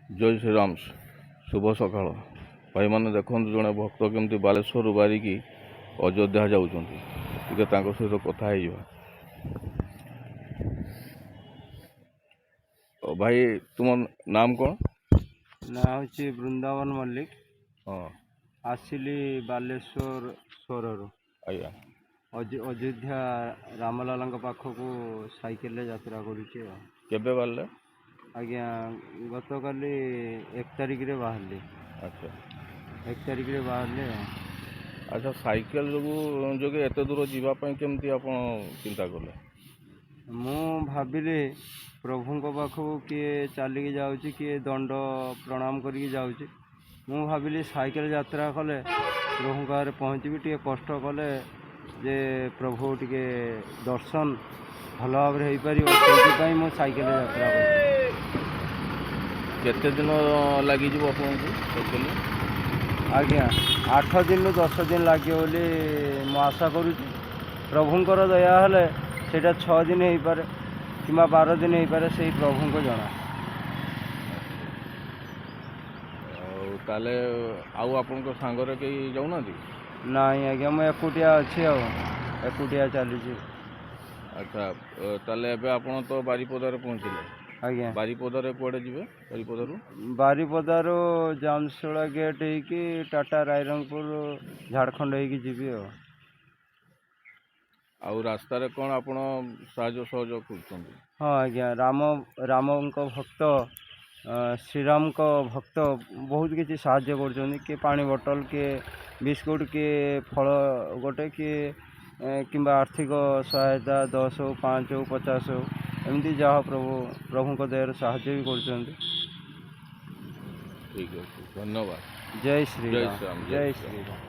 जय श्रीराम। शुभ सकाळ भाई मैंने देखो जड़े भक्त केमती बालेश्वर बारिकी अयोध्या जाऊँच सहित कथा भाई तुम नाम कौन? ना हूँ वृंदावन मल्लिक। हाँ आसिली बालेश्वर सोरु आज्ञा अयोध्या रामलाल पाखक साइकेल यात्रा करुचे। केबे बाहर? आज्ञा गत काली 1 तारिख रे बाहरली। अच्छा 1 तारिख रे बाहरले। अच्छा साइकेल जो एत दूर जावाई केमती आप चिंता कले? मु भाविली प्रभु पाखक किए चलिकी जाऊँगी किए दंड प्रणाम करके जाऊँगी। मु भाविली साइकेल यात्रा कले प्रभु पाखे पहुँची टे कष्ट कले जे प्रभु टे दर्शन भल भाव हो पार मु साइकेल यात्रा कर। केते दिन लगी आपको? आज्ञा 8 दिन 10 दिन लगे बोली मु आशा करुँच। प्रभुंकर दया हेले सेटा 6 दिन हो पारे कि 12 दिन हो पारे से प्रभु को जना। ताले आउ आपन सांगरे कहीं जाऊना? नहीं आज्ञा मुझे एकुटिया अच्छी एकुटिया चली। अच्छा ताले एबे आपन तो बारीपदार पहुँचले? आज्ञा बारीपदार कुआडे जिवे? बारीपदारू जामशोला गेट होगी टाटा रायरंगपुर झारखंड होगी जीवी। आउ रास्तार कौन आप सहयोग कर? हाँ आज्ञा राम भक्त श्रीराम को भक्त बहुत किसी साहाय्य कर किए पानी बोतल किए बिस्कुट किए फल गोटे किए कि आर्थिक सहायता 10 हो 5 हो 50 हो एमती जहाँ प्रभु दया साहाय्य भी कर। ठीक है धन्यवाद। जय श्री राम। जय श्री राम। जय श्री राम।